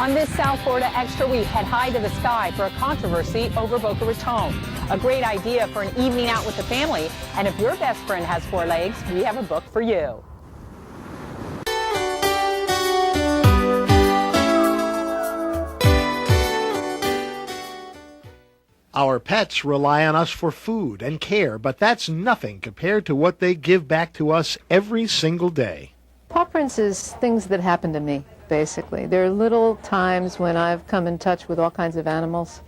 On this South Florida Extra, we head high to the sky for a controversy over Boca Raton. A great idea for an evening out with the family. And if your best friend has four legs, we have a book for you. Our pets rely on us for food and care, but that's nothing compared to what they give back to us every single day. Pawprints is things that happen to me, basically. There are little times when I've come in touch with all kinds of animals,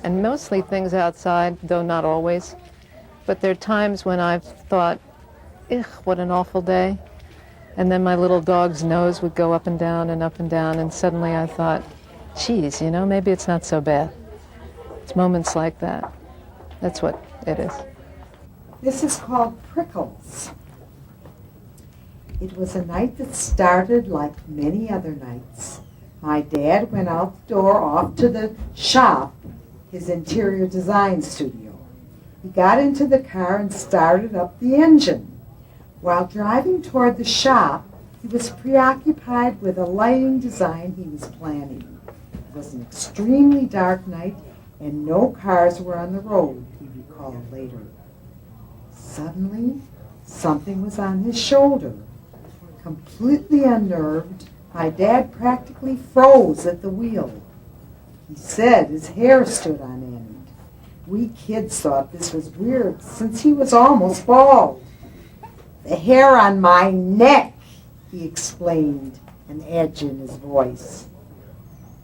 and mostly things outside, though not always. But there are times when I've thought, ugh, what an awful day. And then my little dog's nose would go up and down, and suddenly I thought, geez, you know, maybe it's not so bad. It's moments like that. That's what it is. This is called Prickles. It was a night that started like many other nights. My dad went out the door off to the shop, his interior design studio. He got into the car and started up the engine. While driving toward the shop, he was preoccupied with a lighting design he was planning. It was an extremely dark night, and no cars were on the road, he recalled later. Suddenly, something was on his shoulder. Completely unnerved, my dad practically froze at the wheel. He said his hair stood on end. We kids thought this was weird since he was almost bald. The hair on my neck, he explained, an edge in his voice.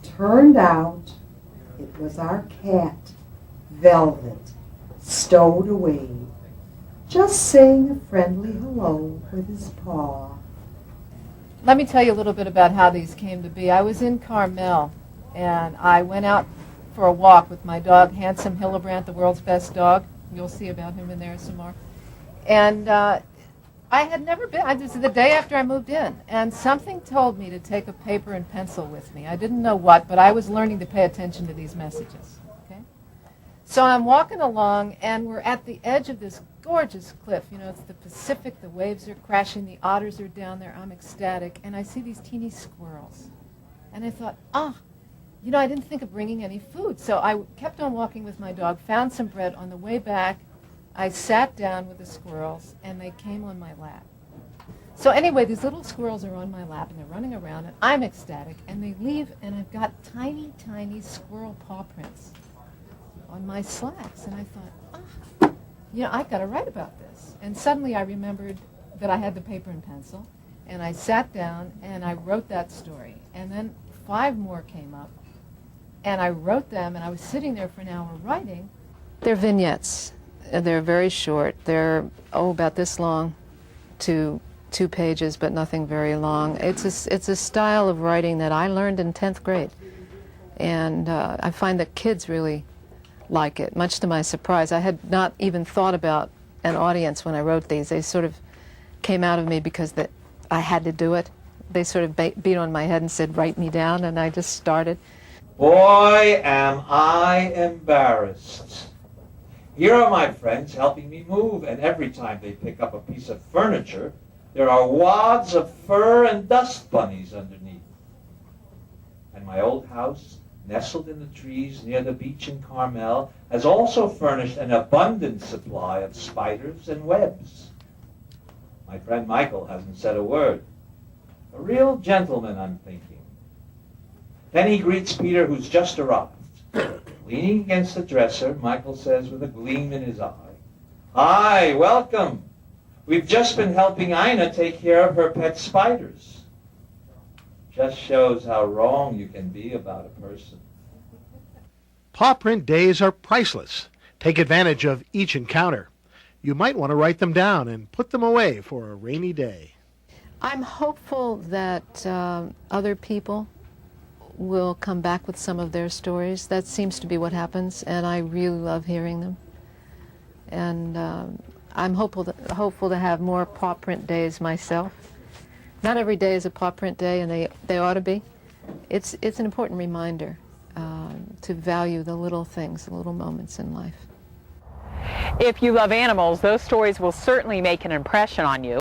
Turned out, it was our cat, Velvet, stowed away, just saying a friendly hello with his paw. Let me tell you a little bit about how these came to be. I was in Carmel, and I went out for a walk with my dog, handsome Hillebrandt, the world's best dog. You'll see about him in there some more. And I had never been, this is the day after I moved in, and something told me to take a paper and pencil with me. I didn't know what, but I was learning to pay attention to these messages. Okay? So I'm walking along, and we're at the edge of this gorgeous cliff. You know, it's the Pacific, the waves are crashing, the otters are down there, I'm ecstatic, and I see these teeny squirrels. And I thought, you know, I didn't think of bringing any food. So I kept on walking with my dog, found some bread. On the way back, I sat down with the squirrels, and they came on my lap. So anyway, these little squirrels are on my lap, and they're running around, and I'm ecstatic, and they leave, and I've got tiny, tiny squirrel paw prints on my slacks. And I thought, you know, I've got to write about this. And suddenly I remembered that I had the paper and pencil, and I sat down, and I wrote that story. And then 5 more came up, and I wrote them, and I was sitting there for an hour writing. They're vignettes. They're very short. They're, about this long to 2 pages, but nothing very long. It's a style of writing that I learned in 10th grade. And I find that kids really like it, much to my surprise. I had not even thought about an audience when I wrote these. They sort of came out of me because I had to do it. They sort of beat on my head and said, write me down, and I just started. Boy, am I embarrassed. Here are my friends helping me move, and every time they pick up a piece of furniture, there are wads of fur and dust bunnies underneath. And my old house, nestled in the trees near the beach in Carmel, has also furnished an abundant supply of spiders and webs. My friend Michael hasn't said a word. A real gentleman, I'm thinking. Then he greets Peter, who's just arrived. Leaning against the dresser, Michael says with a gleam in his eye, "Hi, welcome. We've just been helping Ina take care of her pet spiders." Just shows how wrong you can be about a person. Pawprint days are priceless. Take advantage of each encounter. You might want to write them down and put them away for a rainy day. I'm hopeful that other people will come back with some of their stories. That seems to be what happens, and I really love hearing them. And I'm hopeful to have more Pawprint days myself. Not every day is a Pawprint day, and they ought to be. It's an important reminder to value the little things, the little moments in life. If you love animals, those stories will certainly make an impression on you.